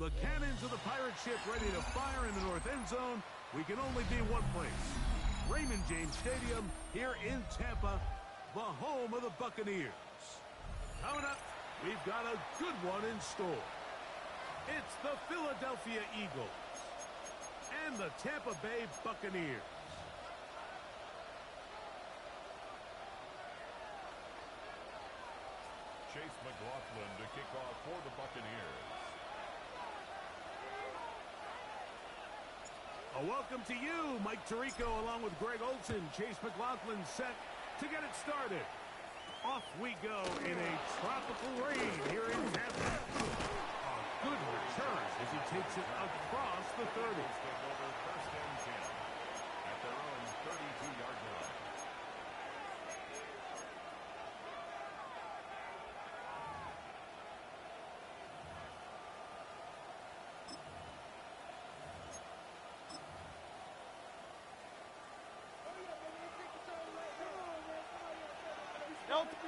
The cannons of the pirate ship ready to fire in the north end zone. We can only be one place. Raymond James Stadium here in Tampa, the home of the Buccaneers. Coming up, we've got a good one in store. It's the Philadelphia Eagles and the Tampa Bay Buccaneers. Chase McLaughlin to kick off for the Buccaneers. A welcome to you, Mike Tirico, along with Greg Olson. Chase McLaughlin set to get it started. Off we go in a tropical rain here in Tampa. A good return as he takes it across the 30. Over first and 10 at their own 32-yard line.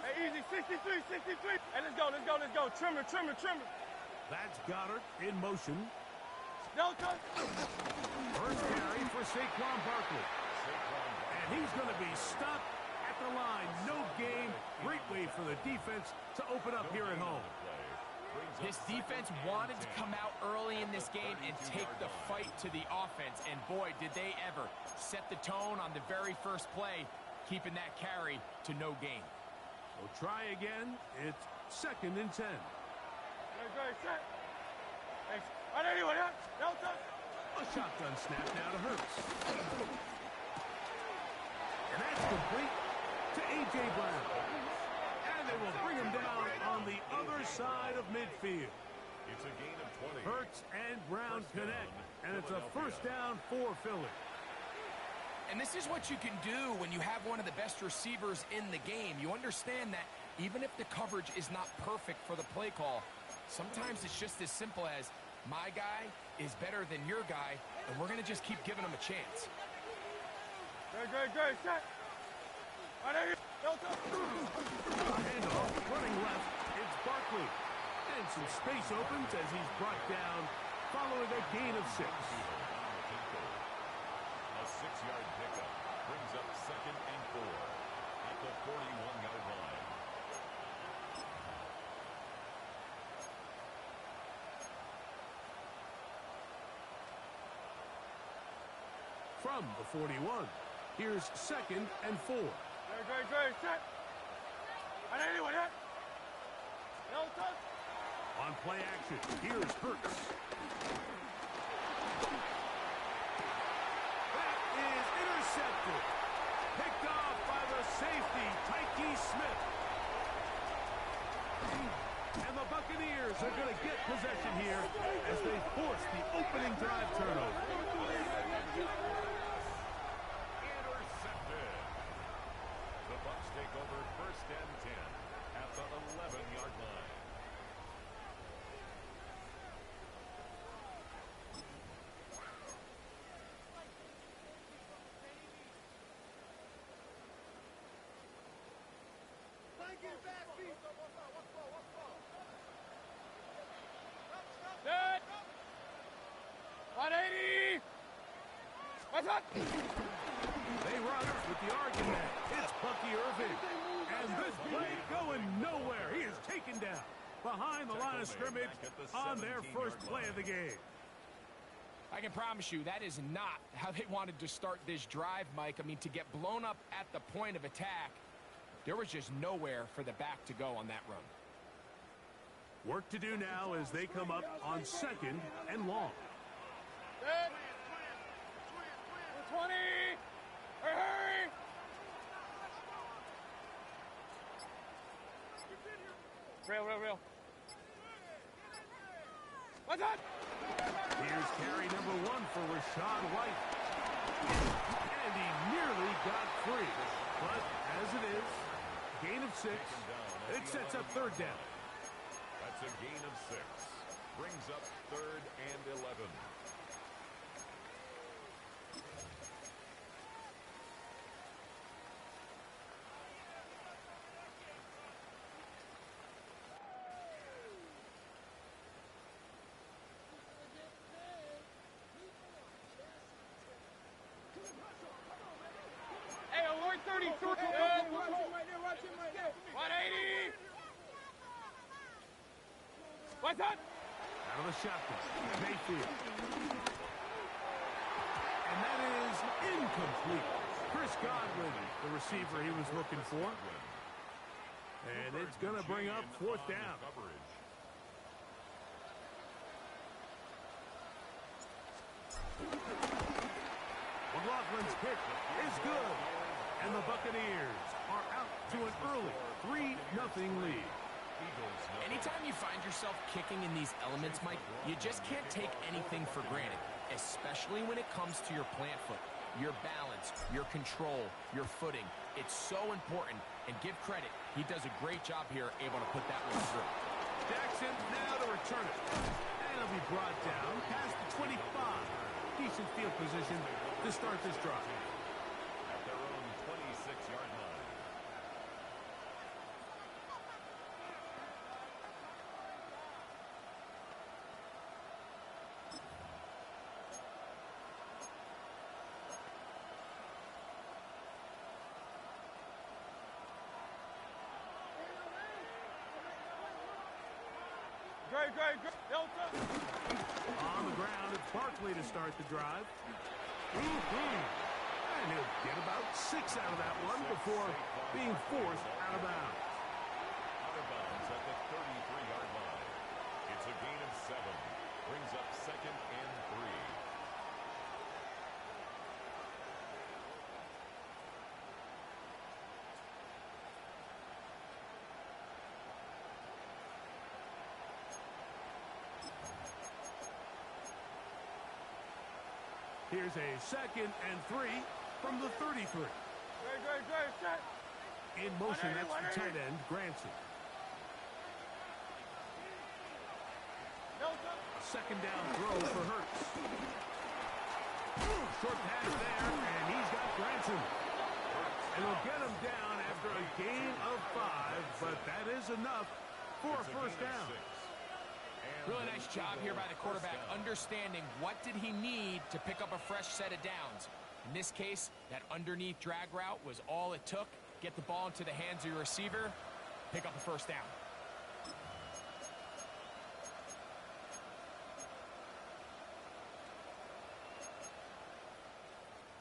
Hey, easy, 63. Hey, let's go. Trimmer. That's Goddard in motion. Delta. First carry for Saquon Barkley. And he's going to be stopped at the line. No gain. Great way for the defense to open up here at home. This defense wanted to come out early in this game and take the fight to the offense. And boy, did they ever set the tone on the very first play, keeping that carry to no gain. We'll try again. It's 2nd and 10. Great, set. Thanks. All right, anyone, Delta. A shotgun snap now to Hurts. And that's complete to A.J. Brown. And they will bring him down on the other side of midfield. It's a gain of 20. Hurts and Brown connect, and it's a first down for Philly. And this is what you can do when you have one of the best receivers in the game. You understand that even if the coverage is not perfect for the play call, sometimes it's just as simple as my guy is better than your guy, and we're going to just keep giving him a chance. Great, set. All right, Delta. Handoff, running left, it's Barkley. And some space opens as he's brought down following a gain of 6. A 6-yard pickup brings up 2nd and 4 at the 41-yard line. From the 41, here's 2nd and 4. Great, set. All right, anyone, Delta. On play action, here's Hurts. That is intercepted. Picked off by the safety, Tyke Smith. And the Buccaneers are going to get possession here as they force the opening drive turnover. Intercepted. The Bucs take over first and 10 at the 11-yard line. Set. 180. What's up? They run with the argument. It's Bucky Irving. And this play going nowhere. He is taken down behind the line of scrimmage on their first play of the game. I can promise you that is not how they wanted to start this drive, Mike. I mean, to get blown up at the point of attack, there was just nowhere for the back to go on that run. Work to do now as they come up on 2nd and long. Set. 20. Hurry. Real. What's up? Here's carry number 1 for Rashad White. And he nearly got free. But as it is, gain of 6. It sets up 3rd down. That's a gain of 6. Brings up 3rd and 11. What's that? Out of the shotgun. Mayfield. And that is incomplete. Chris Godwin, the receiver he was looking for. And it's going to bring up fourth down. McLaughlin's pick is good. And the Buccaneers are out to an early 3-0 lead. Anytime you find yourself kicking in these elements, Mike, you just can't take anything for granted, especially when it comes to your plant foot, your balance, your control, your footing. It's so important, and give credit, he does a great job here able to put that one through. Jackson now to return it. And it'll be brought down past the 25. Decent field position to start this drive. At their own 26-yard line. Great. Delta. On the ground, it's Barkley to start the drive. And he'll get about 6 out of that one before being forced out of bounds. Out of bounds at the 33-yard line. It's a gain of 7. Brings up 2nd and 3. Here's a 2nd and 3 from the 33. Great. Set. In motion, that's the tight end, Granson. Delta. Second down throw for Hurts. Short pass there, and he's got Granson. And he'll get him down after a gain of 5, but that is enough for a first down. Really nice job here by the quarterback, understanding what did he need to pick up a fresh set of downs. In this case, that underneath drag route was all it took. Get the ball into the hands of your receiver, pick up a first down.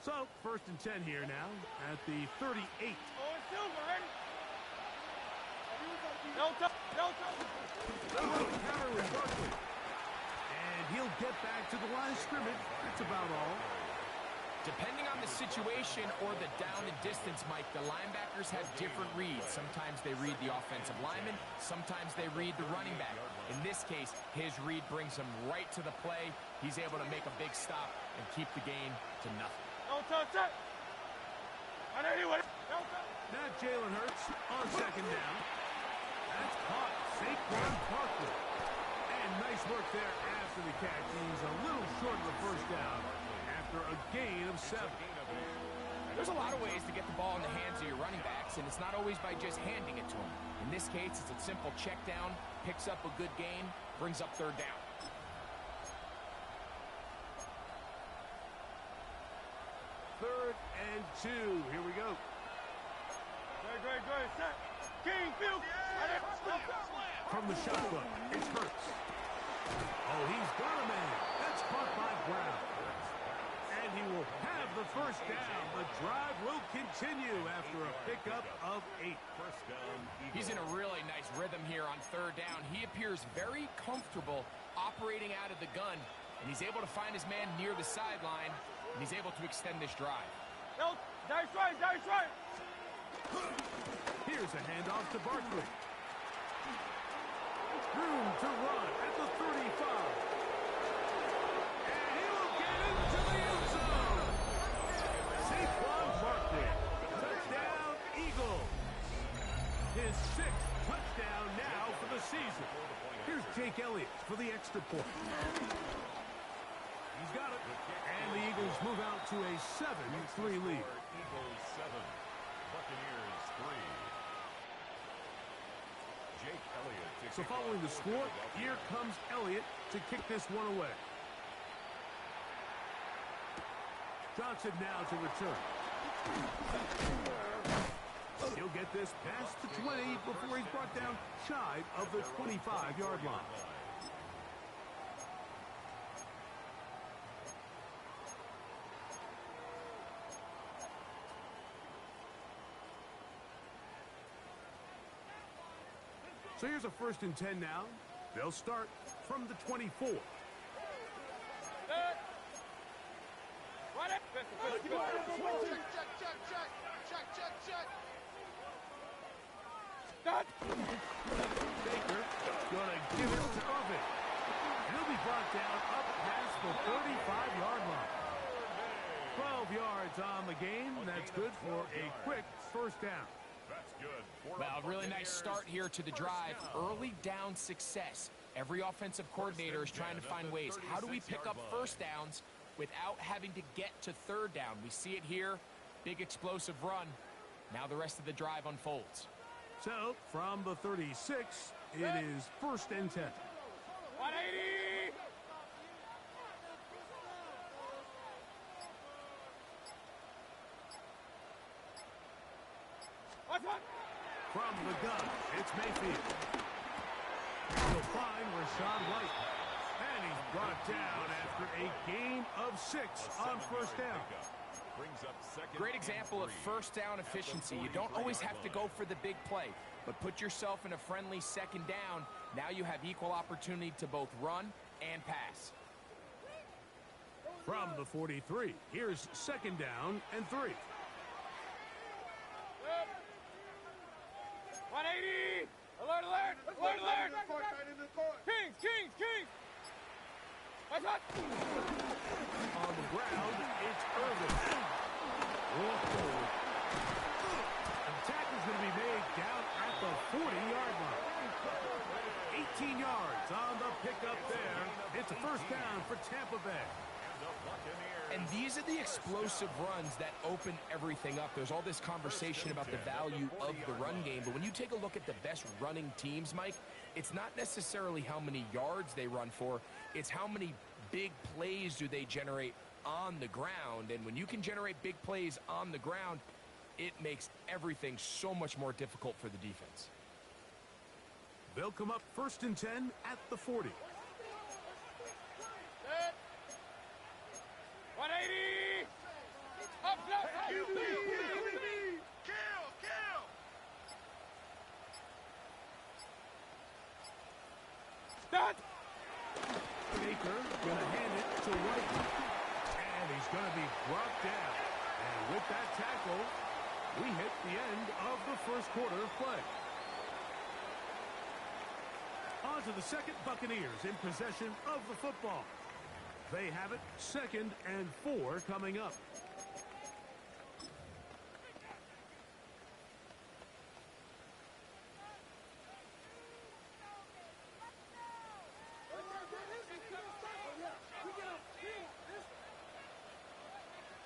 So, 1st and 10 here now at the 38. Oh, it's Silver, ready? Delta. Counter with Barkley. And he'll get back to the line of scrimmage. That's about all. Depending on the situation or the down and distance, Mike, the linebackers have different reads. Sometimes they read the offensive lineman. Sometimes they read the running back. In this case, his read brings him right to the play. He's able to make a big stop and keep the gain to nothing. Delta, set. On anyone. Delta. Now Jalen Hurts on 2nd down. That's caught. Saquon Barkley. And nice work there after the catch. He's a little short of the first down after a gain of 7. There's a lot of ways to get the ball in the hands of your running backs, and it's not always by just handing it to them. In this case, it's a simple check down, picks up a good gain, brings up 3rd down. Third and 2. Here we go. Great. Set. King, field. From the shotgun, it's Hurts. Oh, he's got a man. That's caught by Brown. And he will have the first down. The drive will continue after a pickup of 8. First down. He's in a really nice rhythm here on 3rd down. He appears very comfortable operating out of the gun, and he's able to find his man near the sideline, and he's able to extend this drive. Nice right. Here's a handoff to Barkley. Room to run at the 35. And he will get into the end zone. Saquon Barkley. Touchdown, Eagles. His 6th touchdown now for the season. Here's Jake Elliott for the extra point. He's got it. And the Eagles move out to a 7-3 lead. Eagles 7. Buccaneers 3. Jake Elliott. So following the score, here comes Elliott to kick this one away. Johnson now to return. He'll get this past the 20 before he's brought down shy of the 25-yard line. So here's a 1st and 10 now. They'll start from the 24. Run it. Done. Baker gonna give it to Irvin. He'll be brought down up past the 35-yard line. 12 yards on the game. That's good for a quick 1st down. That's good. Well, really nice start here to the drive. Early down success. Every offensive coordinator is trying to find ways. How do we pick up 1st downs without having to get to 3rd down? We see it here. Big explosive run. Now the rest of the drive unfolds. So, from the 36, it is 1st and 10. 180. What's up? From the gun, it's Mayfield. He'll find Rachaad White. And he's brought down after a gain of 6 on 1st down. Brings up second. Great example of 1st down efficiency. You don't always have to go for the big play, but put yourself in a friendly 2nd down. Now you have equal opportunity to both run and pass. From the 43, here's 2nd down and 3. 180. Alert, alert. Alert, alert. Kings, Kings, Kings. What's up? On the ground, it's Irvin. Whoa. The tackle's going to be made down at the 40-yard line. 18 yards on the pickup there. It's a 1st down for Tampa Bay. And these are the explosive runs that open everything up. There's all this conversation about the value of the run game, but when you take a look at the best running teams, Mike, it's not necessarily how many yards they run for, it's how many big plays do they generate on the ground. And when you can generate big plays on the ground, it makes everything so much more difficult for the defense. They'll come up 1st and 10 at the 40. 180. Up, up. Kill. Done. Baker gonna hand it to White. And he's gonna be brought down. And with that tackle, we hit the end of the 1st quarter of play. On to the 2nd, Buccaneers in possession of the football. They have it 2nd and 4 coming up.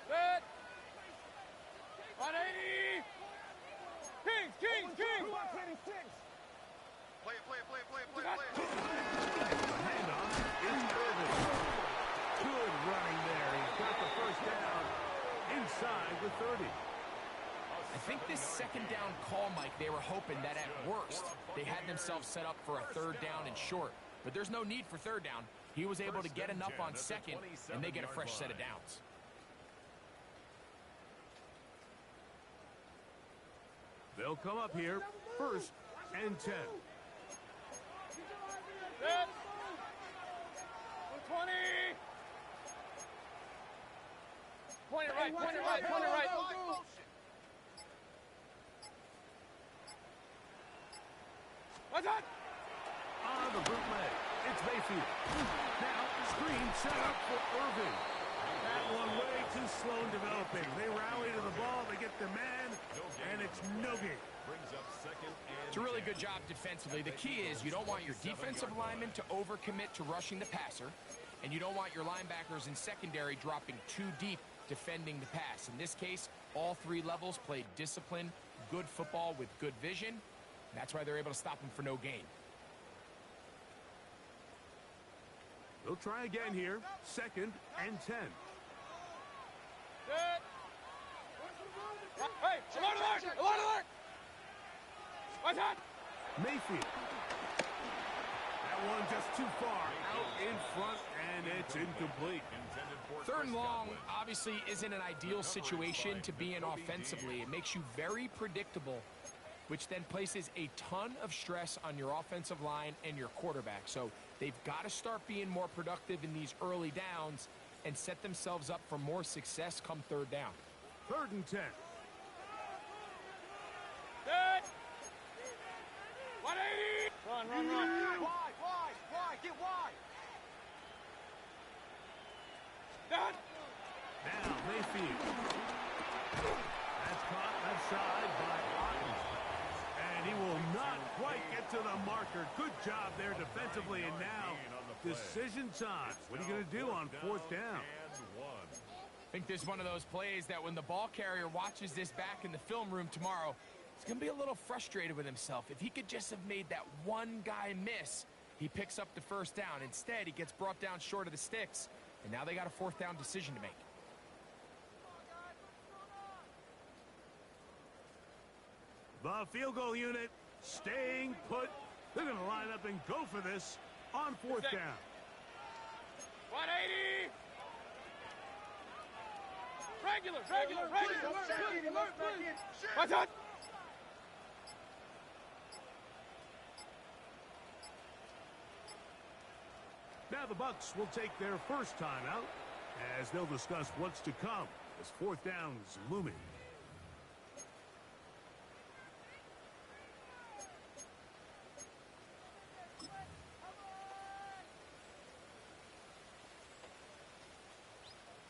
Good. 180. Kings, Kings, Kings. Play. Handoff is Irvin. Good running there. He's got the 1st down inside the 30. I think this 2nd down call, Mike, they were hoping that at worst they had themselves set up for a 3rd down and short. But there's no need for 3rd down. He was able to get enough on 2nd, and they get a fresh set of downs. They'll come up here 1st and 10. Good. 20. Point it right. What's that? On the bootleg, it's Mayfield. Now, screen set up for Irvin. That one way too slow in developing. They rally to the ball, they get the man, and it's no gain. Brings up second and It's a really good job defensively. The key is you don't want your defensive linemen to overcommit to rushing the passer, and you don't want your linebackers in secondary dropping too deep defending the pass. In this case, all 3 levels played disciplined, good football with good vision. That's why they're able to stop him for no gain. They'll try again here, 2nd and 10. Good. Hey, alert! What's that? Mayfield. That one just too far out in front, and it's incomplete. 3rd and long obviously isn't an ideal situation to be in offensively. It makes you very predictable which then places a ton of stress on your offensive line and your quarterback. So they've got to start being more productive in these early downs and set themselves up for more success come third down. 3rd and 10. Set. 180. Run. Wide. Get wide. Done. Now Mayfield. That's caught left side by Otten. And he will not quite get to the marker. Good job there defensively. And now decision time. What are you going to do on 4th down? I think this is one of those plays that when the ball carrier watches this back in the film room tomorrow, he's going to be a little frustrated with himself. If he could just have made that one guy miss, he picks up the 1st down. Instead, he gets brought down short of the sticks, and now they got a 4th down decision to make. The field goal unit staying put. They're going to line up and go for this on 4th down. 180. Regular. What's that? Now the Bucs will take their first timeout as they'll discuss what's to come as 4th down's looming.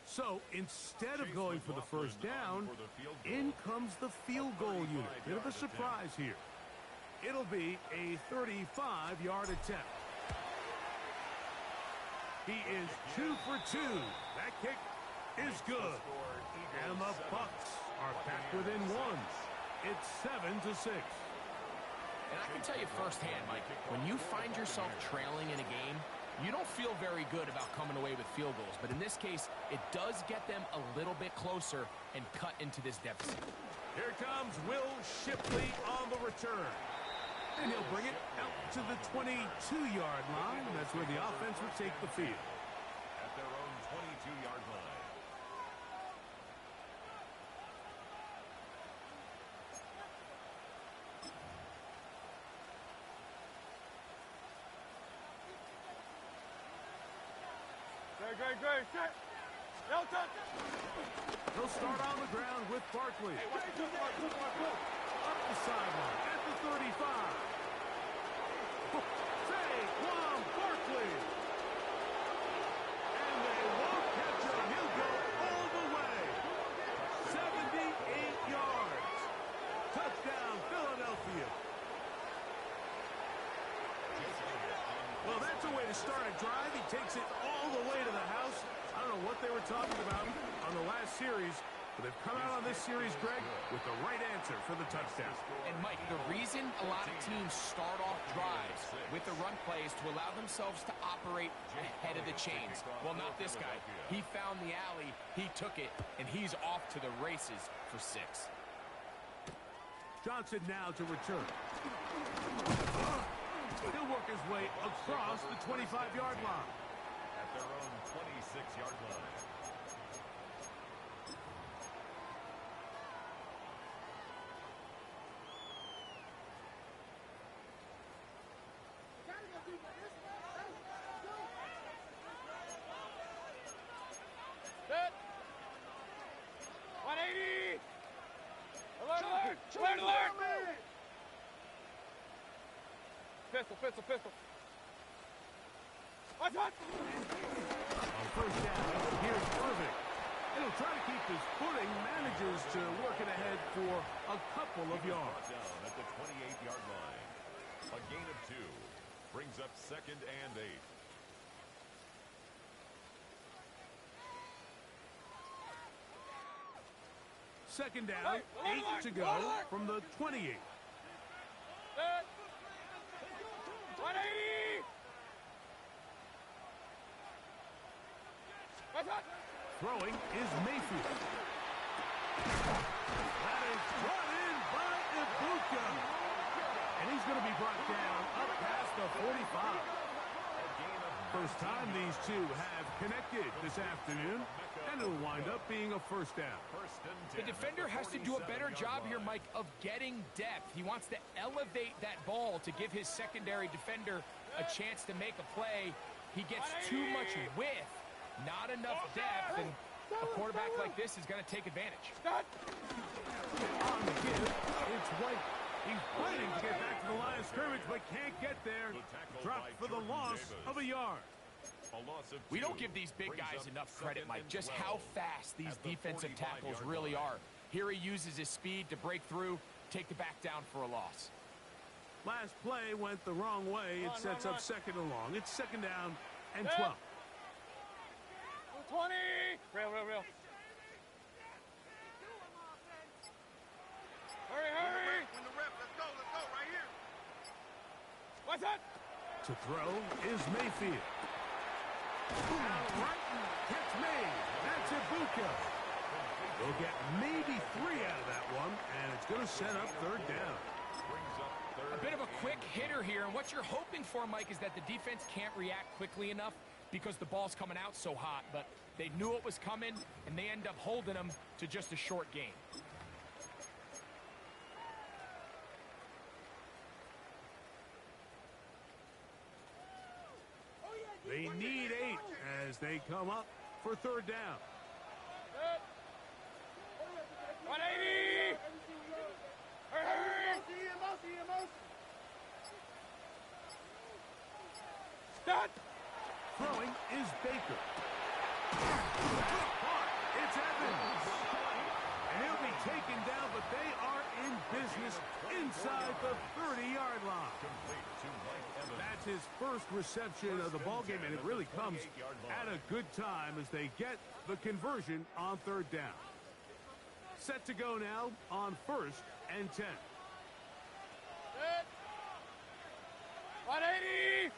So instead of going for the 1st down, in comes the field goal unit. Bit of a surprise here. It'll be a 35-yard attempt. He is 2 for 2. That kick is good. And the Bucs are back within 1. It's 7-6. And I can tell you firsthand, Mike, when you find yourself trailing in a game, you don't feel very good about coming away with field goals. But in this case, it does get them a little bit closer and cut into this deficit. Here comes Will Shipley on the return. And he'll bring it out to the 22-yard line. And that's where the offense will take the field. At their own 22-yard line. Great. Set. Elton. They'll start on the ground with Barkley. Up the sideline at the 35. Saquon Barkley. And they won't catch him. He'll go all the way. 78 yards. Touchdown, Philadelphia. Well, that's a way to start a drive. He takes it all the way to the house. I don't know what they were talking about on the last series, but they've come out on this series, Greg, with the right answer for the touchdown. And, Mike, the reason a lot of teams start off drives with the run play is to allow themselves to operate ahead of the chains. Well, not this guy. He found the alley, he took it, and he's off to the races for 6. Johnson now to return. He'll work his way across the 25-yard line. At their own 26-yard line. Set. 180. Alert. Pistol. What's that? On 1st down, here's Irving. And he'll try to keep his footing, manages to work it ahead for a couple of yards. Down at the 28-yard line. A gain of 2 brings up 2nd and 8. Second down, 8 to go from the 28. Set. 180. What's that? Throwing is Mayfield. That is brought in by Ibuka. And he's going to be brought down up past the 45. First time these two have connected this afternoon. and it'll wind up being a first down. The defender has to do a better job here, Mike, of getting depth. He wants to elevate that ball to give his secondary defender a chance to make a play. He gets too much width, not enough depth, and a quarterback like this is going to take advantage. On the give, it's White. He's fighting to get back to the line of scrimmage, but can't get there. Dropped for the loss of a yard. We don't give these big guys enough credit, Mike, just how fast these defensive tackles really are. Here he uses his speed to break through, take the back down for a loss. Last play went the wrong way. It sets up second and long. It's second down and 12. 20. Real. Hurry. When the rep, let's go right here. What's that? To throw is Mayfield. Right, catch made. That's Ibuka. They'll get maybe 3 out of that one, and it's going to set up third down. A bit of a quick hitter here, and what you're hoping for, Mike, is that the defense can't react quickly enough because the ball's coming out so hot, but they knew it was coming, and they end up holding them to just a short gain. They need 8 as they come up for third down. 180. Hurry. Start. Throwing is Baker. It's Evans. And he'll be taken down, but they are in business inside the 30-yard line. That's his first reception of the ballgame, and it really comes at a good time as they get the conversion on third down. Set to go now on 1st and 10. 180.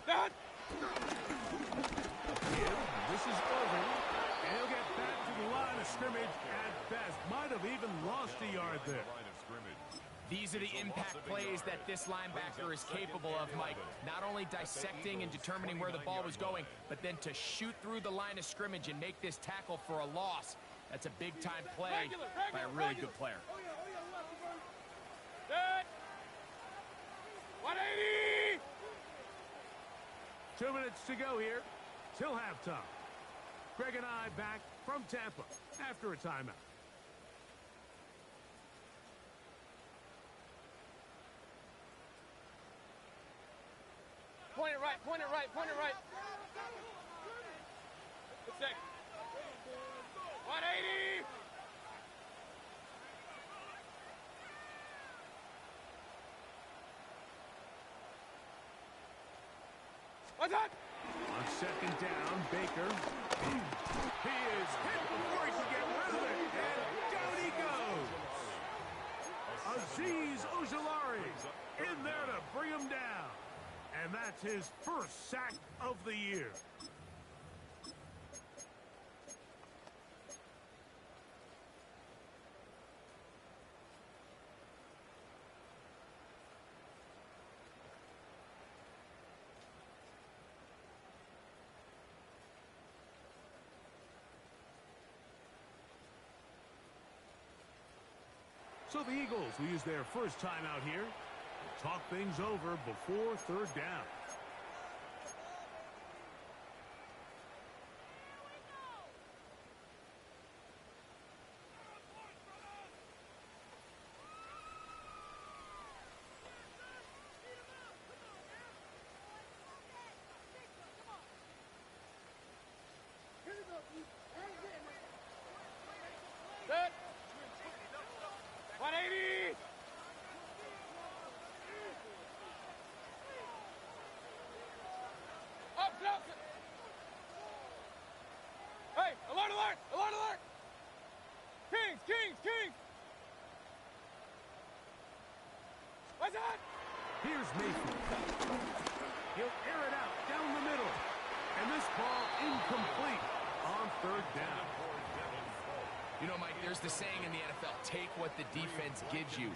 Start. This is Irvin, and he'll get back to the line of scrimmage at best. Might have even lost a yard there. These are the impact plays that this linebacker is capable of, Mike. Not only dissecting and determining where the ball was going, but then to shoot through the line of scrimmage and make this tackle for a loss. That's a big-time play by a really good player. 180. 2 minutes to go here till halftime. Greg and I back from Tampa after a timeout. Point it right. Good check. 180. What's that? On second down, Baker. He is hit before he can get rid of it, and down he goes. Azeez Ojulari in there to bring him down. And that's his first sack of the year. So the Eagles will use their first time out here. Talk things over before third down. Set. 180. Up, close. Hey, alert. Kings. What's that? Here's Mayfield. He'll air it out down the middle. And this ball incomplete on third down. You know, Mike, there's the saying in the NFL, take what the defense gives you.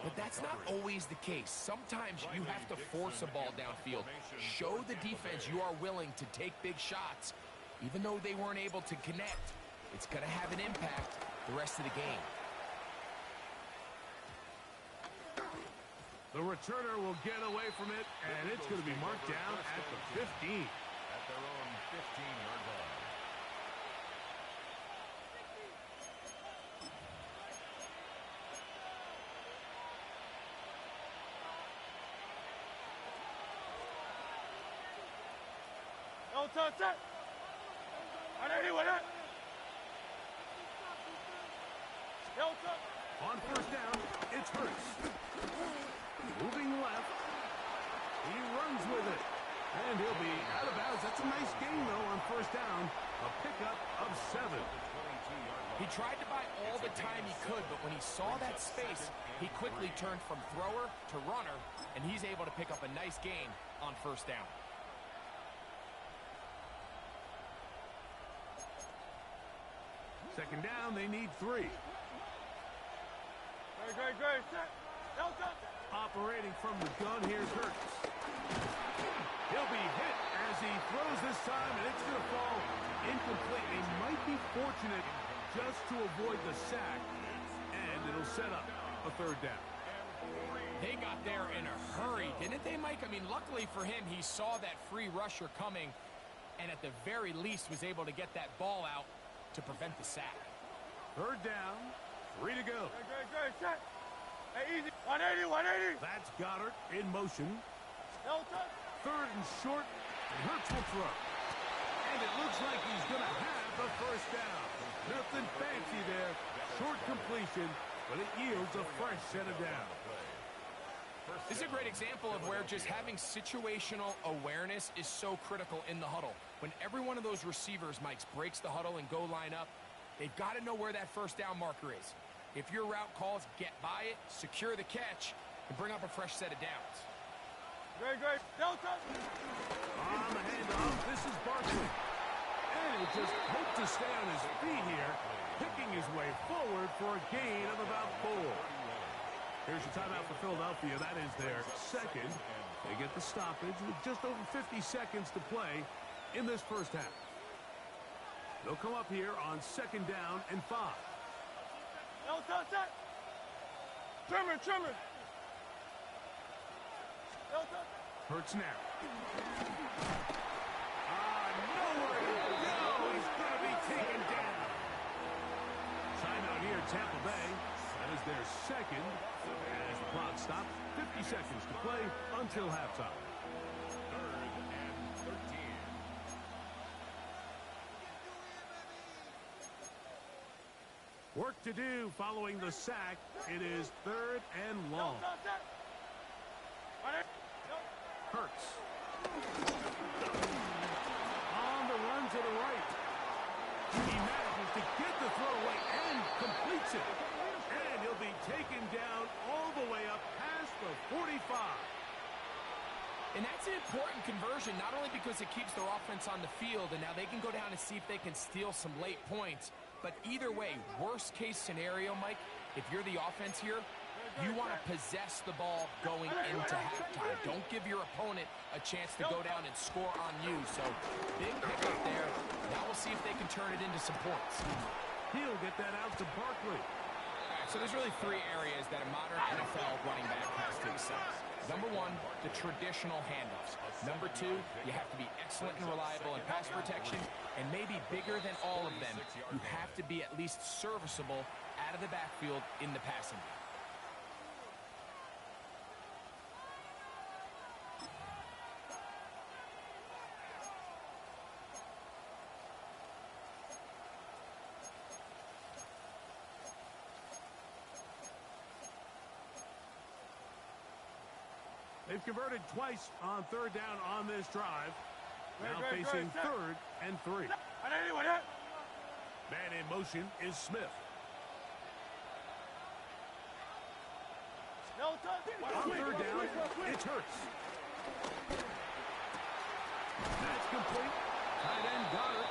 But that's not always the case. Sometimes you have to force a ball downfield. Show the defense you are willing to take big shots. Even though they weren't able to connect, it's going to have an impact the rest of the game. The returner will get away from it, and it's going to be marked down at the 15. At their own 15-yard line. No touch that. On first down, it's Hurts. Moving left. He runs with it. And he'll be out of bounds. That's a nice gain, though, on first down. A pickup of 7. He tried to buy all the time he could, but when he saw that space, he quickly turned from thrower to runner, and he's able to pick up a nice gain on first down. Second down, they need 3. Great. No touch. Operating from the gun, here's Hurts. He'll be hit as he throws this time, and it's going to fall incomplete. They might be fortunate just to avoid the sack, and it'll set up a third down. They got there in a hurry, didn't they, Mike? I mean, luckily for him, he saw that free rusher coming, and at the very least was able to get that ball out to prevent the sack. Third down, 3 to go. Great. Set. Hey, easy. 180. That's Goddard in motion. No touch. Third and short, and Hurts will throw. And it looks like he's going to have a first down. Nothing fancy there. Short completion, but it yields a fresh set of downs. This is a great example of where just having situational awareness is so critical in the huddle. When every one of those receivers, Mike, breaks the huddle and go line up, they've got to know where that first down marker is. If your route calls, get by it, secure the catch, and bring up a fresh set of downs. Great. No touch. On the handoff, this is Barkley. And he'll just hope to stay on his feet here, picking his way forward for a gain of about 4. Here's your timeout for Philadelphia. That is their second. They get the stoppage with just over 50 seconds to play in this first half. They'll come up here on second down and 5. No touch that. Trimmer. No touch. Hurts now. Nowhere to go. He's going to be taken down. Timeout here, Tampa Bay. That is their second. As the clock stops, 50 seconds to play until halftime. Third and 13. Work to do following the sack. It is third and long. Hurts. On the run to the right. He manages to get the throw away and completes it. And he'll be taken down all the way up past the 45. And that's an important conversion, not only because it keeps their offense on the field, and now they can go down and see if they can steal some late points. But either way, worst case scenario, Mike, if you're the offense here, you want to possess the ball going into halftime. Don't give your opponent a chance to go down and score on you. So, big pickup there. Now we'll see if they can turn it into some points. He'll get that out to Barkley. All right, so there's really 3 areas that a modern NFL running back has to excel. Number 1, the traditional handoffs. Number 2, you have to be excellent and reliable in pass protection. And maybe bigger than all of them, you have to be at least serviceable out of the backfield in the passing game. They've converted twice on third down on this drive. Now facing third and 3. Man in motion is Smith. No touch. On third down, it's Hurts. That's complete. Tight end Goddard.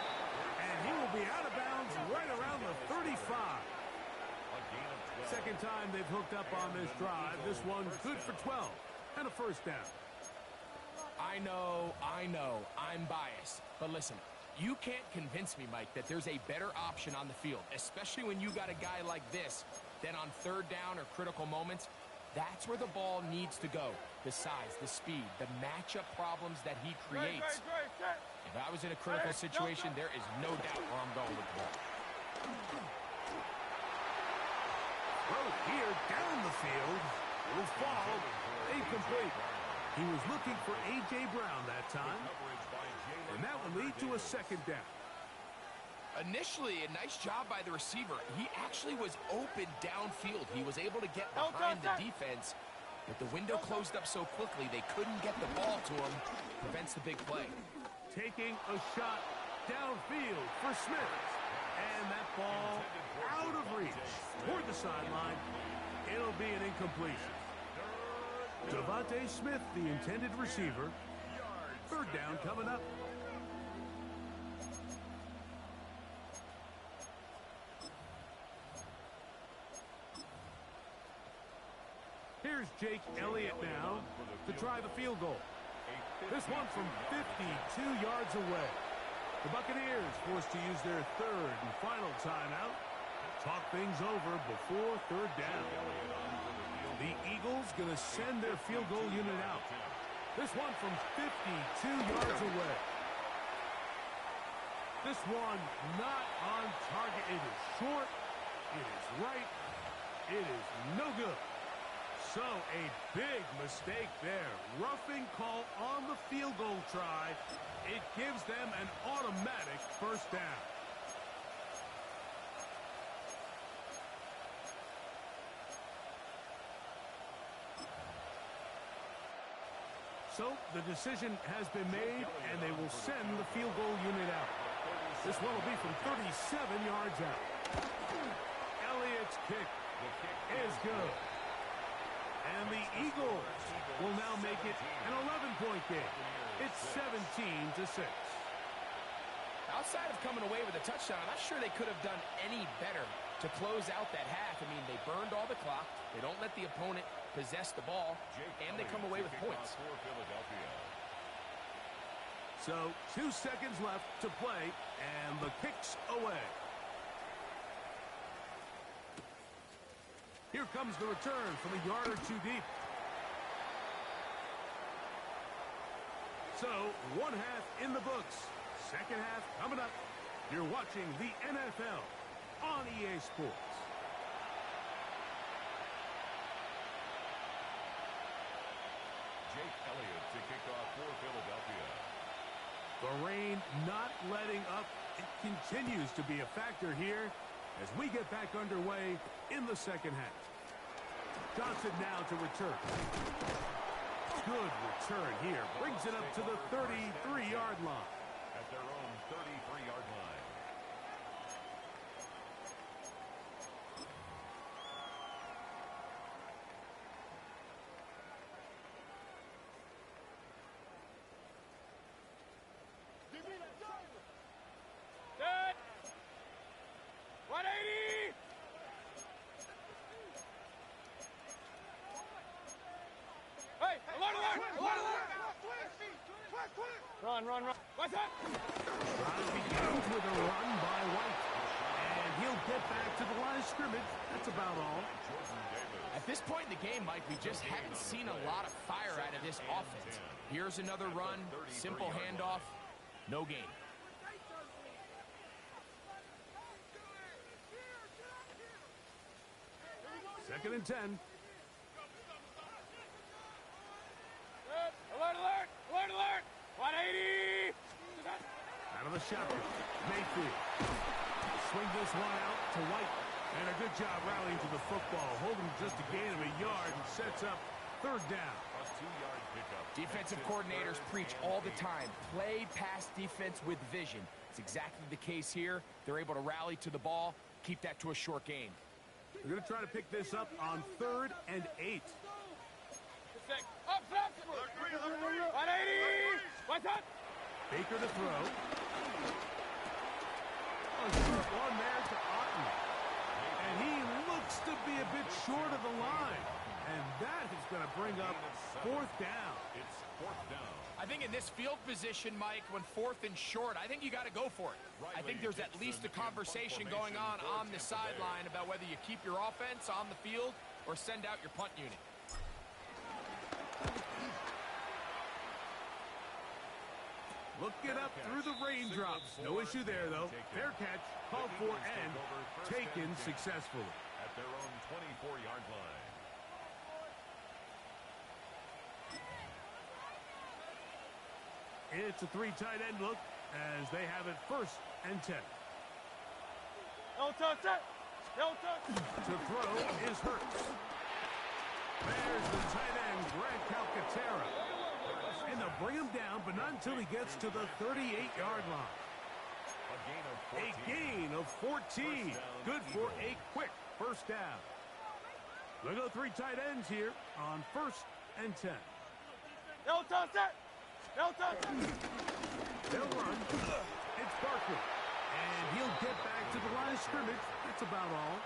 And he will be out of bounds right around the 35. Second time they've hooked up on this drive. This one good for 12 and a first down. I know, I'm biased. But listen, you can't convince me, Mike, that there's a better option on the field, especially when you got a guy like this, that on third down or critical moments, that's where the ball needs to go. The size, the speed, the matchup problems that he creates. If I was in a critical situation, there is no doubt where I'm going with the ball. Throw here down the field. Will fall. Incomplete. He was looking for A.J. Brown that time. And that will lead to a second down. Initially, a nice job by the receiver. He actually was open downfield. He was able to get behind the defense, but the window closed up so quickly they couldn't get the ball to him. Prevents the big play. Taking a shot downfield for Smith. And that ball out of reach toward the sideline. It'll be an incompletion. Devontae Smith, the intended receiver. Third down coming up. Here's Jake Elliott now to try the field goal. This one from 52 yards away. The Buccaneers forced to use their third and final timeout to talk things over before third down. The Eagles going to send their field goal unit out. This one from 52 yards away. This one not on target. It is short. It is right. It is no good. So a big mistake there. Roughing call on the field goal try. It gives them an automatic first down. So the decision has been made, and they will send the field goal unit out. This one will be from 37 yards out. Elliott's kick is good. And the Eagles will now make it an 11-point game. It's 17-6. Outside of coming away with a touchdown, I'm not sure they could have done any better to close out that half. I mean, they burned all the clock. They don't let the opponent possess the ball, and they come away with points. So 2 seconds left to play, and the kick's away. Here comes the return from a yard or two deep. So, one half in the books. Second half coming up. You're watching the NFL on EA Sports. Jake Elliott to kick off for Philadelphia. The rain not letting up. It continues to be a factor here as we get back underway in the second half. Johnson now to return. Good return here. Brings it up to the 33-yard line. At their own 33-yard line. Set. 180. Hey, alert. Run. What's up? Drive begins with a run by White. And he'll get back to the line of scrimmage. That's about all. At this point in the game, Mike, we just haven't seen a lot of fire out of this offense. Here's another run, simple handoff, no gain. Second and 10. Alert. 180. Out of the shotgun. Mayfield. Swing this one out to White. And a good job rallying to the football. Holding just a gain of a yard and sets up third down. A 2-yard pickup. Defensive coordinators preach all the time. Play pass defense with vision. It's exactly the case here. They're able to rally to the ball, keep that to a short gain. They're going to try to pick this up on 3rd and 8. Up. 180. What's up? Baker to throw. A short one there to Otten. And he looks to be a bit short of the line. And that is going to bring up fourth down. It's fourth down. I think in this field position, Mike, when fourth and short, I think you got to go for it. I think there's at least a conversation going on the sideline about whether you keep your offense on the field or send out your punt unit. Looking up through the raindrops. No issue there, though. Fair catch, called for, and taken successfully. At their own 24-yard line. It's a three tight end look as they have it first and 10. No touch it. No touch. To throw is Hurts. There's the tight end, Greg Calcaterra. And they'll bring him down, but not until he gets to the 38-yard line. A gain of 14. Good for a quick first down. They'll go three tight ends here on first and 10. No touch it. No touch it. They'll run. It's Barkley. And he'll get back to the line of scrimmage. That's about all.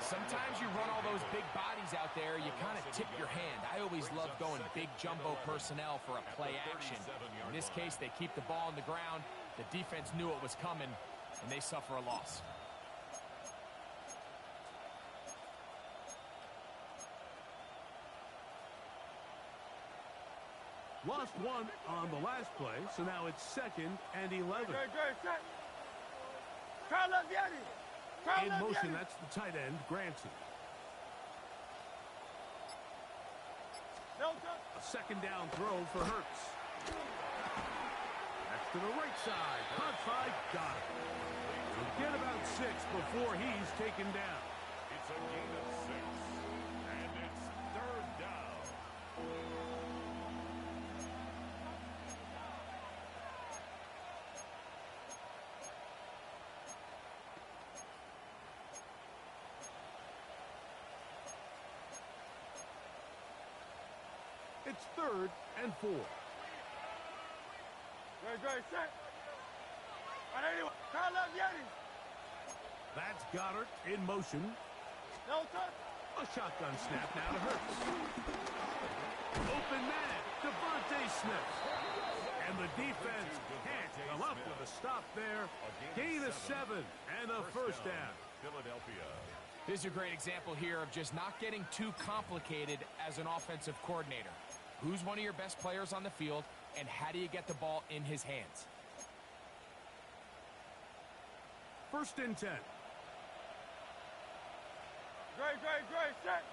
Sometimes you run all those big bodies out there, you kind of tip your hand. I always love going big jumbo personnel for a play action. In this case, they keep the ball on the ground. The defense knew it was coming, and they suffer a loss. Lost one on the last play, so now it's second and 11. In motion, that's the tight end, Granson. A second down throw for Hurts. That's to the right side. Caught by Goddard. He'll get about 6 before he's taken down. It's a gain of 6. And it's third down. It's third and 4. That's Goddard in motion. No touch. A shotgun snap now to Hurts. Open man, Devontae Smith. And the defense can't come up with a stop there. Gain of 7 and a first down. Philadelphia. This is a great example here of just not getting too complicated as an offensive coordinator. Who's one of your best players on the field, and how do you get the ball in his hands? First and 10. Great, set.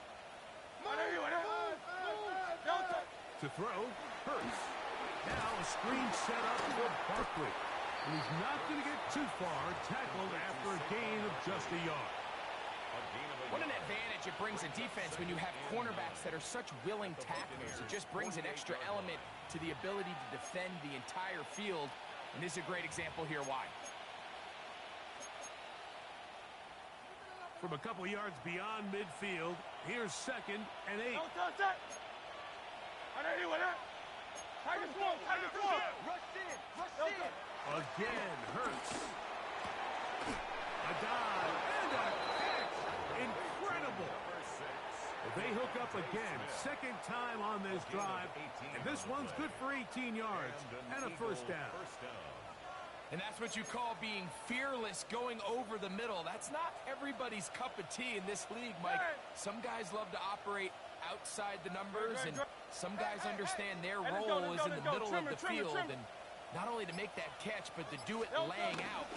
To throw, Hurts. Now a screen set up for Barkley. And he's not going to get too far, tackled after a gain of just a yard. What an advantage it brings a defense when you have cornerbacks that are such willing tacklers. It just brings an extra element to the ability to defend the entire field. And this is a great example here why. From a couple yards beyond midfield, here's second and 8. No touch it. Tiger throw. Rush in. Again, Hurts. A dive and a catch. Incredible. They hook up again. Second time on this drive. And this one's good for 18 yards and a first down. And that's what you call being fearless, going over the middle. That's not everybody's cup of tea in this league, Mike. Some guys love to operate outside the numbers, and some guys understand their role is in the middle of the field. And not only to make that catch, but to do it laying out.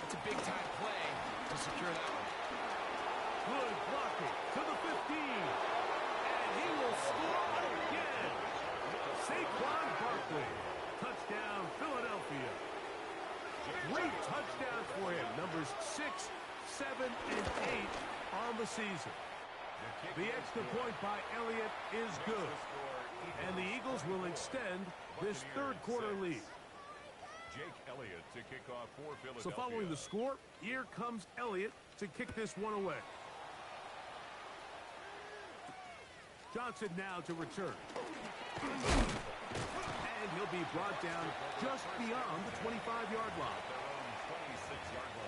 It's a big-time play to secure that one. Good blocking to the 15. And he will score again. Saquon Barkley. Touchdown, Philadelphia. Great touchdowns for him. Numbers 6, 7, and 8 on the season. The extra point by Elliott is good. And the Eagles will extend this third quarter lead. Jake Elliott to kick off for Philadelphia. So following the score, here comes Elliott to kick this one away. Johnson now to return. And he'll be brought down just beyond the 25-yard line. 26-yard line.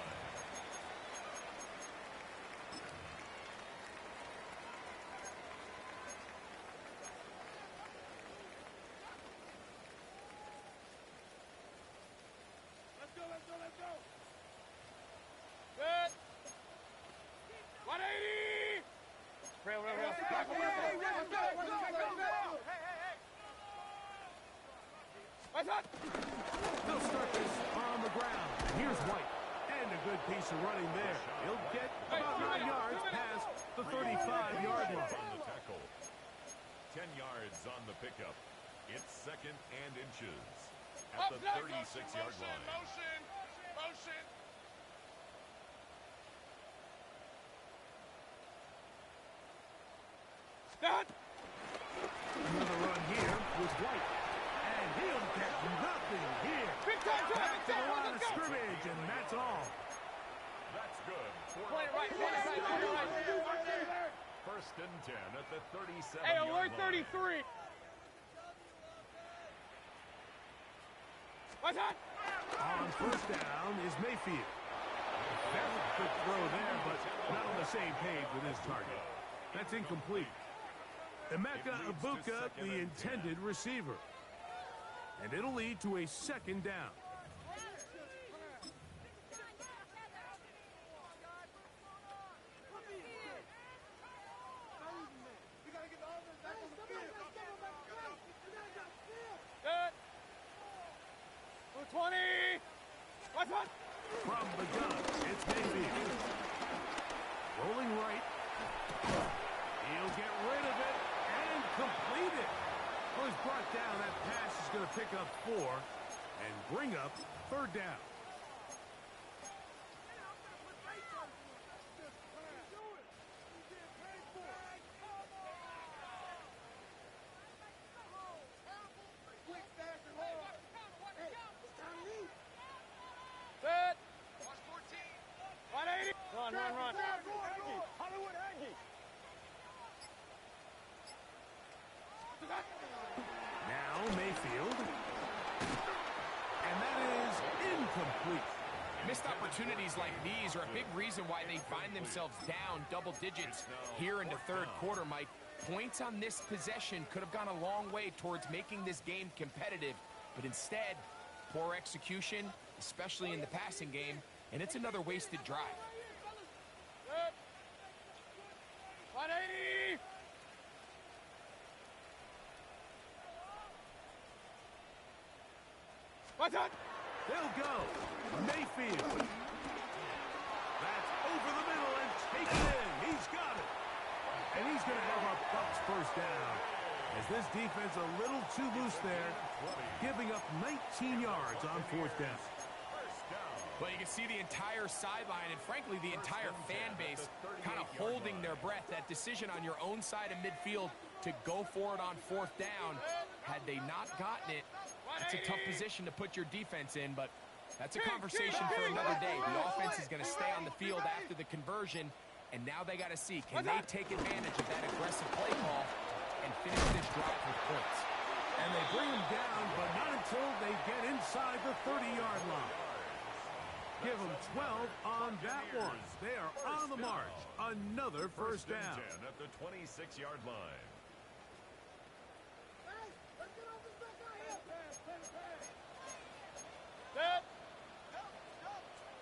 They'll start this on the ground. Here's White. And a good piece of running there. He'll get about 9 yards past the 35-yard line. On the tackle. 10 yards on the pickup. It's second and inches at the 36-yard line. Motion. Stop. Another run here with White. And he'll get nothing here. Big time, Back to the line of scrimmage, and that's all. That's good. Play it right. First and 10 at the 37-yard Hey, line. alert 33. What's that? On first down is Mayfield. That's a good throw there, but not on the same page with his target. That's incomplete. Emeka Ibuka, the intended receiver. And it'll lead to a second down. Good. 20. What's that? From the gun, it's Mayfield. Rolling right. He'll get rid of it and complete it. Well, he's brought down. That pass is going to pick up 4 and bring up third down. Good. 180. Run. Hollywood Aggie. Now Mayfield. And that is incomplete. Missed opportunities like these are a big reason why they find themselves down double digits here in the third quarter, Mike. Points on this possession could have gone a long way towards making this game competitive, but instead, poor execution, especially in the passing game, and it's another wasted drive. Good. 180. What's that? They'll go. Mayfield. That's over the middle and taken in. He's got it. And he's going to have a Bucs first down. As this defense a little too loose there, giving up 19 yards on fourth down. But you can see the entire sideline and, frankly, the entire fan base kind of holding their breath. That decision on your own side of midfield to go for it on fourth down, had they not gotten it, it's a tough position to put your defense in, but that's a conversation for another day. The offense is going to stay on the field after the conversion, and now they got to see, can they take advantage of that aggressive play call and finish this drive with points? And they bring him down, but not until they get inside the 30-yard line. Give them 12 on that one. They are on the march. Another first down. 10 at the 26-yard line. Good.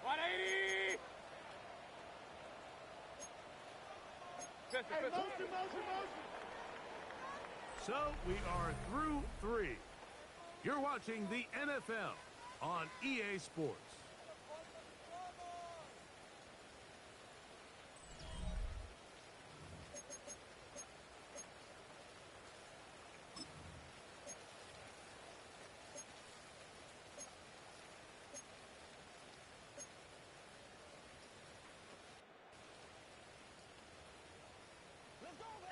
180. So we are through 3. You're watching the NFL on EA Sports.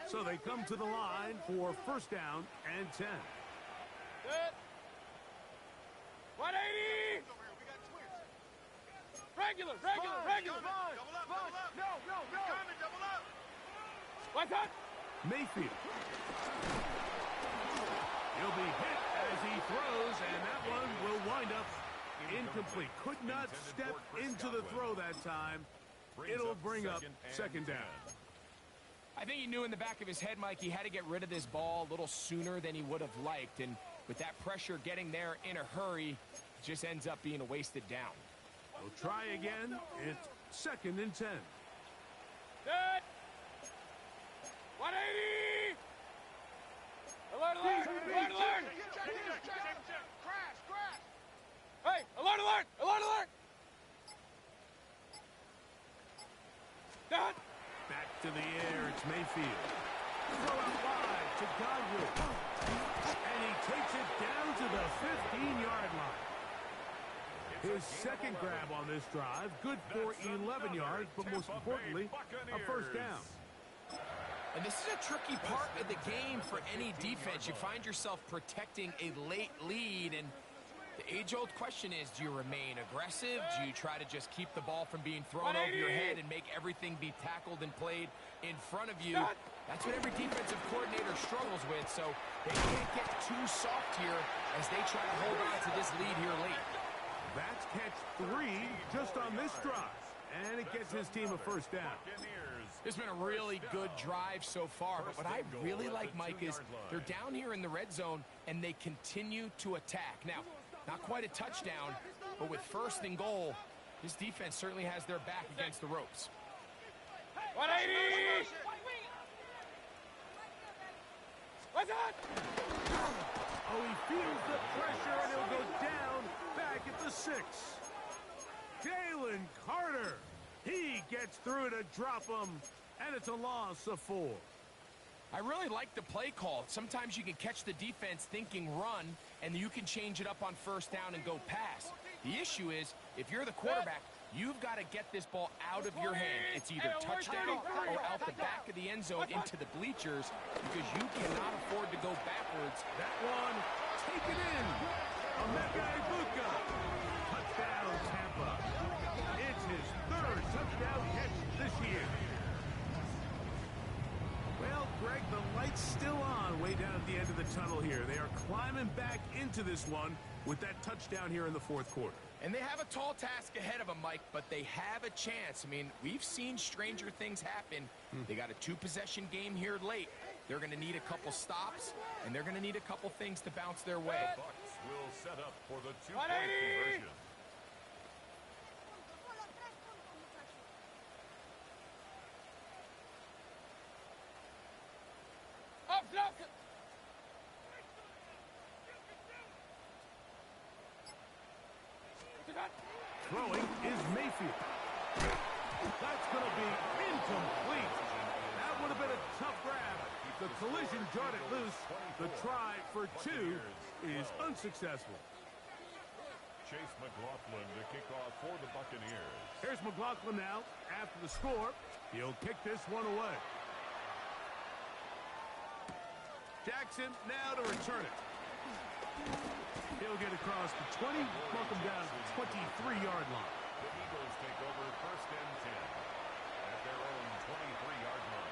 So they come to the line for first down and 10. Good. 180. Regular. No. What's that? Mayfield. He'll be hit as he throws, and that one will wind up incomplete. Could not step into the throw that time. It'll bring up second down. I think he knew in the back of his head, Mike, he had to get rid of this ball a little sooner than he would have liked. And with that pressure getting there in a hurry, it just ends up being a wasted down. We'll try again. It's second and 10. Good. 180. Alert. Crash. blocks Mayfield. Throw out wide to Godwin. And he takes it down to the 15-yard line. His second grab on this drive, good for 11 yards, but most importantly, a first down. And this is a tricky part of the game for any defense. You find yourself protecting a late lead, and the age-old question is, do you remain aggressive? Do you try to just keep the ball from being thrown over your head and make everything be tackled and played in front of you? That's what every defensive coordinator struggles with, so they can't get too soft here as they try to hold on to this lead here late. That's catch 3 just on this drive, and it gets his team a first down. It's been a really good drive so far, but what I really like, Mike, is they're down here in the red zone, and they continue to attack. Now, not quite a touchdown, but with first and goal, this defense certainly has their back against the ropes. 180! What's that? Oh, he feels the pressure, and he'll go down back at the 6. Jalen Carter. He gets through to drop him, and it's a loss of 4. I really like the play call. Sometimes you can catch the defense thinking run, and you can change it up on first down and go pass. The issue is, if you're the quarterback, you've got to get this ball out of your hand. It's either touchdown or out the back of the end zone into the bleachers, because you cannot afford to go backwards. That one, taken in. Emeka Ibuka. Touchdown, Tampa. It's his 3rd touchdown catch this year. Well, Greg, the light's still on way down at the end of the tunnel here. They are climbing back into this one with that touchdown here in the 4th quarter. And they have a tall task ahead of them, Mike, but they have a chance. I mean, we've seen stranger things happen. They got a 2-possession game here late. They're going to need a couple stops, and they're going to need a couple things to bounce their way. The Bucs will set up for the 2-point conversion. Up, block! Throwing is Mayfield. That's going to be incomplete. That would have been a tough grab. The collision jarred it loose. The try for 2 is unsuccessful. Chase McLaughlin to kick off for the Buccaneers. Here's McLaughlin now after the score. He'll kick this one away. Jackson now to return it. He'll get across the 20, welcome down to the 23-yard line. The Eagles take over 1st and 10 at their own 23-yard line.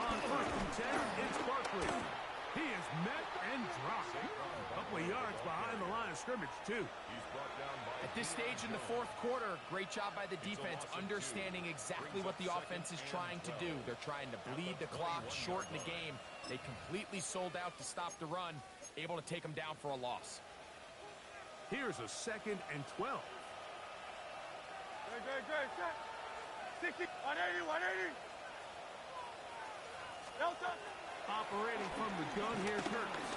On 1st and 10, it's Barkley. He is met and dropped. A couple of yards behind the line of scrimmage, too. He's brought down by At this stage in the 4th quarter, great job by the defense, understanding exactly what the offense is trying to do. They're trying to bleed the clock, shorten the game. They completely sold out to stop the run, able to take them down for a loss. Here's a 2nd and 12. Good. 60, 180, 180. Delta. Operating from the gun, here's Hurts.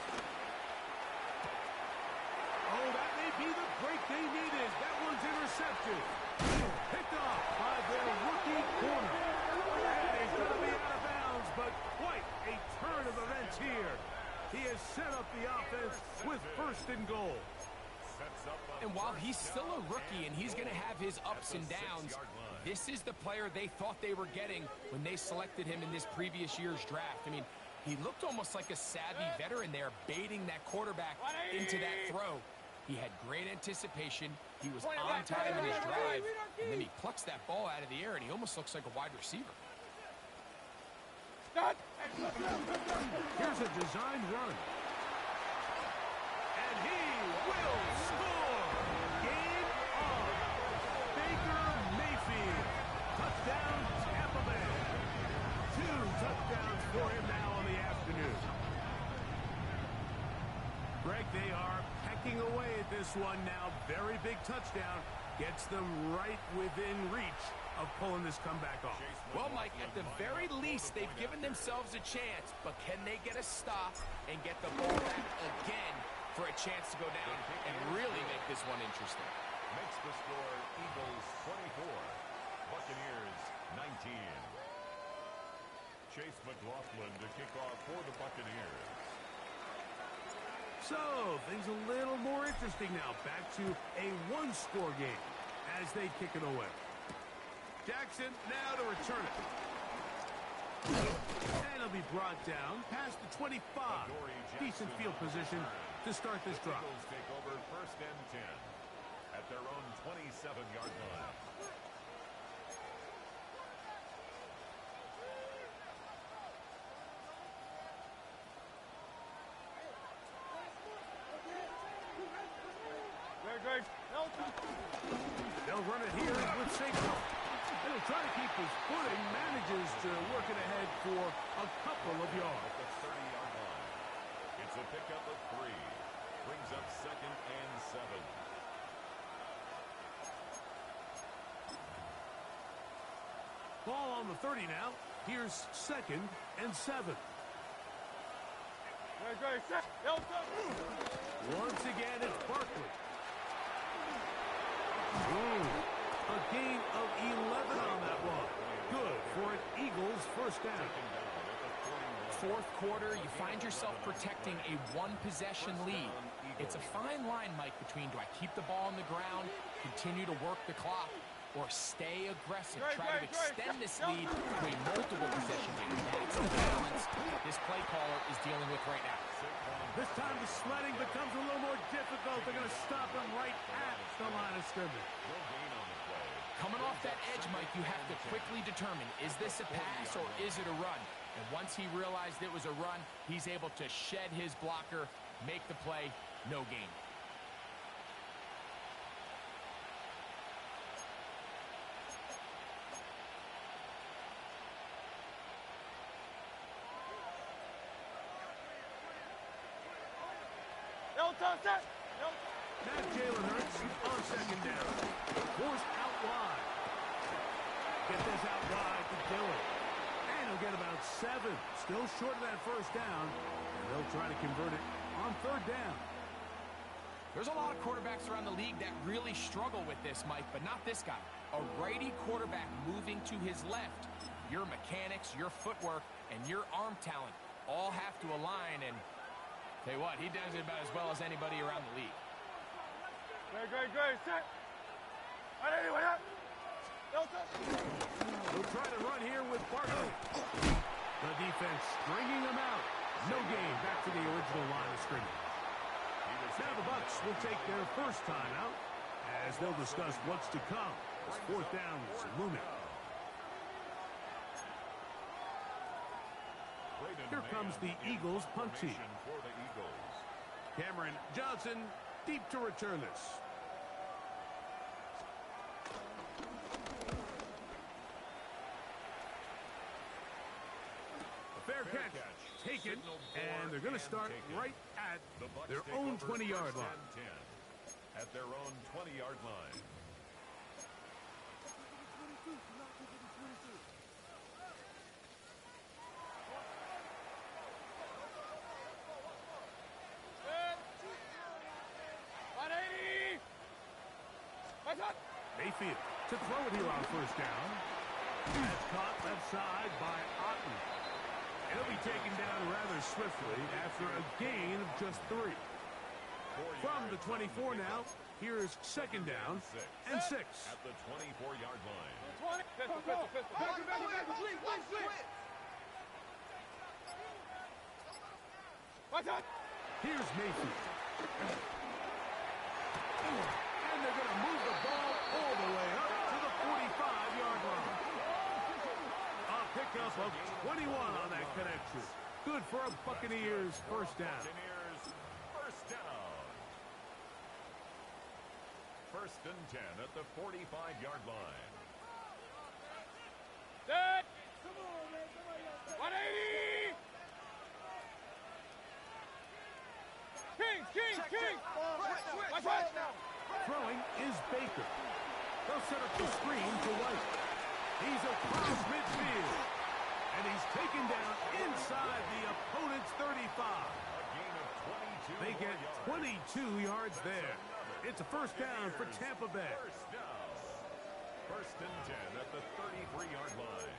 Oh, that may be the break they needed. That one's intercepted. Picked off by their rookie corner. And he's going to be out of bounds, but quite a turn of events here. He has set up the offense with 1st and goal. And while he's still a rookie and he's going to have his ups and downs, this is the player they thought they were getting when they selected him in this previous year's draft. I mean, he looked almost like a savvy veteran there, baiting that quarterback into that throw. He had great anticipation. He was on time in his drive, and then he plucks that ball out of the air, and he almost looks like a wide receiver. Here's a designed run. And he will score. Game on. Baker Mayfield. Touchdown, Tampa Bay. 2 touchdowns for him now on the afternoon. Greg, they are pecking away at this one now. Very big touchdown. Gets them right within reach of pulling this comeback off. Well, Mike, at the very least, they've given themselves a chance, but can they get a stop and get the ball back again for a chance to go down and really make this one interesting? Makes the score Eagles 24, Buccaneers 19. Chase McLaughlin to kick off for the Buccaneers. So, things a little more interesting now. Back to a one-score game as they kick it away. Jackson now to return it. And it'll be brought down past the 25. Decent field position to start this drive. Eagles take over first and 10 at their own 27-yard line. They'll run it here with Saquon. He'll try to keep his footing, manages to work it ahead for a couple of yards. At the 30-yard line. It's a pickup of 3. Brings up second and 7. Ball on the 30 now. Here's second and 7. Once again, it's Barkley. Ooh, a gain of 11 on that one. Good for an Eagles first down. Fourth quarter, you find yourself protecting a one-possession lead. It's a fine line, Mike, between do I keep the ball on the ground, continue to work the clock, or stay aggressive, try to extend this lead to a multiple possession game. That's the balance this play caller is dealing with right now. This time the sledding becomes a little more difficult. They're going to stop him right at the line of scrimmage. Coming off that edge, Mike, you have to quickly determine, is this a pass or is it a run? And once he realized it was a run, he's able to shed his blocker, make the play, no gain. Now Jalen Hurts on second down. Forced out wide. Get this out wide to Dillon. And he'll get about 7. Still short of that first down. And they'll try to convert it on third down. There's a lot of quarterbacks around the league that really struggle with this, Mike, but not this guy. A righty quarterback moving to his left. Your mechanics, your footwork, and your arm talent all have to align, and tell you what, he does it about as well as anybody around the league. Great, set. We'll try to run here with Barkley. The defense stringing him out. No gain. Back to the original line of scrimmage. Now the Bucs will take their first time out as they'll discuss what's to come as fourth down is looming. Here comes the Eagles punt team. Cameron Johnson deep to return this. A fair catch taken, and they're going to start right at their own 20-yard line. At their own 20-yard line. Mayfield to throw it here on first down. That's caught left side by Otten. He'll be taken down rather swiftly after a gain of just 3. From the 24 now, here's second down and 6. At the 24-yard line. Here's Mayfield. And they're going to move the ball all the way up to the 45-yard line. A pickup of 21 on that connection. Good for a Buccaneers first down. Buccaneers first down. First and 10 at the 45-yard line. Set. 180. Kings. Throwing is Baker. They'll set up the screen to White. He's across midfield. And he's taken down inside the opponent's 35. They get 22 yards there. It's a first down for Tampa Bay. First and 10 at the 33-yard line.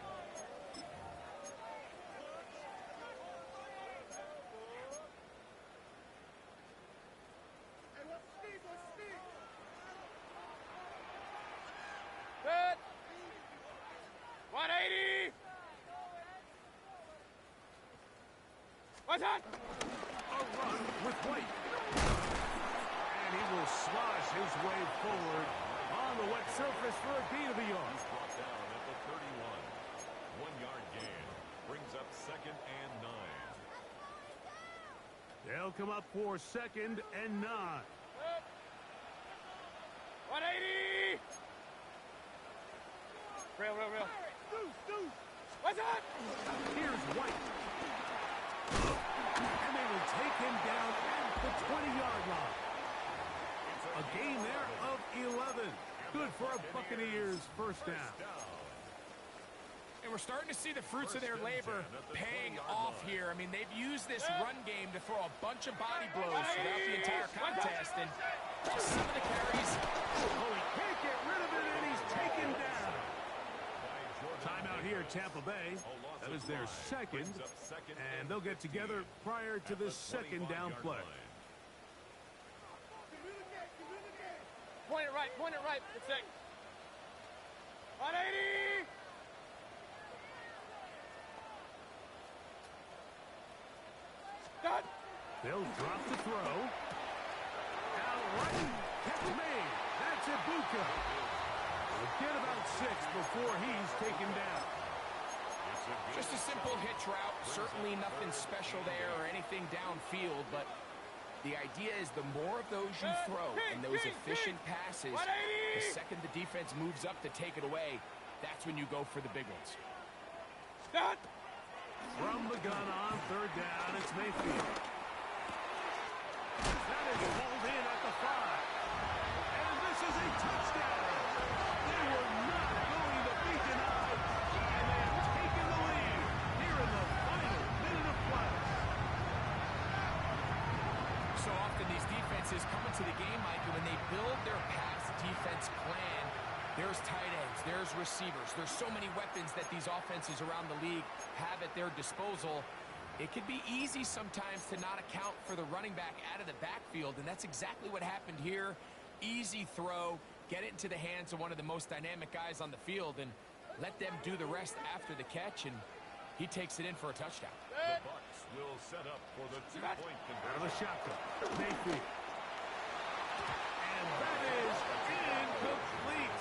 Set. 180. What's that? A run with White. And he will slosh his way forward on the wet surface for a gain of a yard. He's brought down at the 31. 1-yard gain. Brings up second and 9. They'll come up for second and 9. 180. Real. What's that? Here's White. And they will take him down at the 20-yard line. A gain there of 11. Good for a Buccaneers first down. And we're starting to see the fruits of their labor paying off here. I mean, they've used this run game to throw a bunch of body blows throughout the entire contest. And some of the carries... Oh, he can't get rid of it, and he's taken down. Timeout here, Tampa Bay. That is their second, and they'll get together prior to the second down play. Point it right. It's it. 180. Done. They'll drop the throw. Out right. Catch made. That's Ibuka. We'll get about 6 before he's taken down. Just a simple hitch route. Certainly nothing special there or anything downfield, but the idea is the more of those you throw and those efficient passes, the second the defense moves up to take it away, that's when you go for the big ones. Done. From the gun on third down, it's Mayfield. That is pulled in at the 5. And this is a touchdown. They were not going to be denied. And they have taken the lead here in the final minute of play. So often these defenses come into the game, Mike, and when they build their pass defense plan, there's tight ends, there's receivers, there's so many weapons that these offenses around the league have at their disposal. It could be easy sometimes to not account for the running back out of the backfield, and that's exactly what happened here. Easy throw, get it into the hands of one of the most dynamic guys on the field, and let them do the rest after the catch, and he takes it in for a touchdown. The Bucs will set up for the 2-point conversion. Out of the shotgun, Mayfield. And that is incomplete.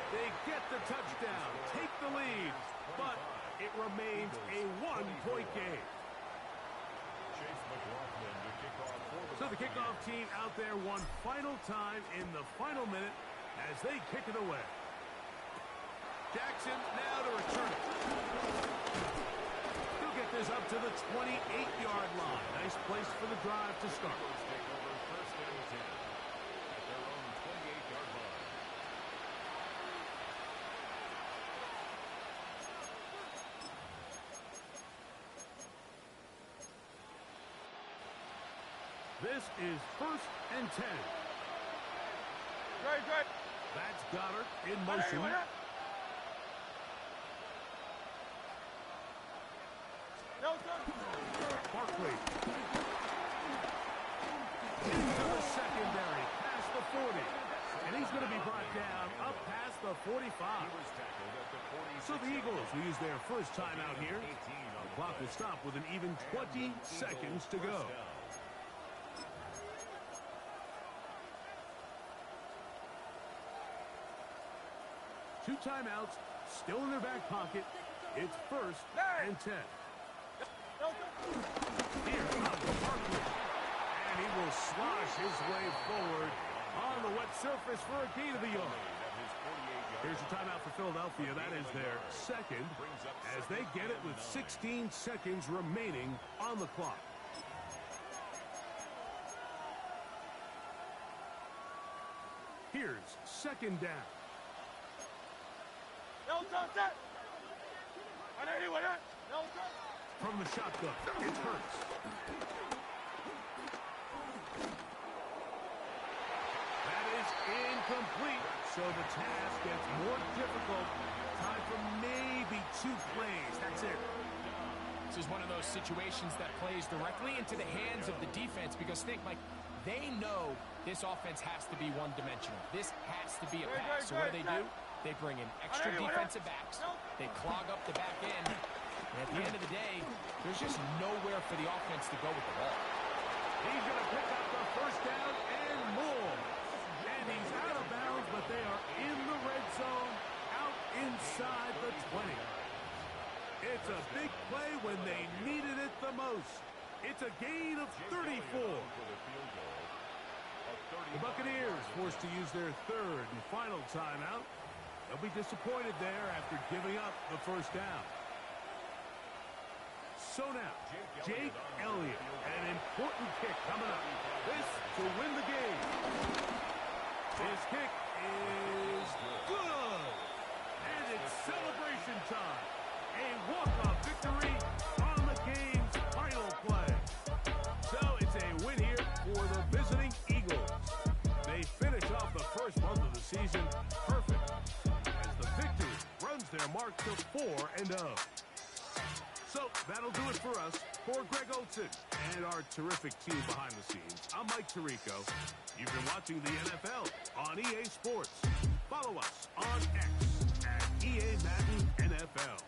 They get the touchdown, take the lead, but it remains a 1-point game. So the kickoff team out there one final time in the final minute as they kick it away. Jackson now to return it. He'll get this up to the 28-yard line. Nice place for the drive to start. Take over first and 10 at their own 28-yard line. This is first and 10. Good. That's Goddard in motion. No, sir. Barkley. Into the secondary, past the 40. And he's going to be brought down up past the 45. So the Eagles will use their first timeout here. The clock will stop with an even 20 seconds to go. 2 timeouts still in their back pocket. It's first and 10. Here comes Barkley. And he will slosh his way forward on the wet surface for a gain of a yard. Here's a timeout for Philadelphia. That is their second as they get it with 16 seconds remaining on the clock. Here's second down. From the shotgun, it's Hurts. That is incomplete, so the task gets more difficult. Time for maybe 2 plays. That's it. This is one of those situations that plays directly into the hands of the defense because think, Mike, they know this offense has to be one-dimensional. This has to be a pass. So what do? They bring in extra defensive backs. They clog up the back end. And at the end of the day, there's just nowhere for the offense to go with the ball. He's going to pick up the first down and more. And he's out of bounds, but they are in the red zone, out inside the 20. It's a big play when they needed it the most. It's a gain of 34. The Buccaneers forced to use their 3rd and final timeout. They'll be disappointed there after giving up the first down. So now, Jake Elliott, an important kick coming up. This to win the game. His kick is good. And it's celebration time. A walk-off victory on the game's final play. So it's a win here for the visiting Eagles. They finish off the first month of the season perfect as the victory runs their mark to 4-0. So that'll do it for us. For Greg Olson and our terrific team behind the scenes, I'm Mike Tirico. You've been watching the NFL on EA Sports. Follow us on X at EA Madden NFL.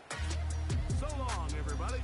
So long, everybody.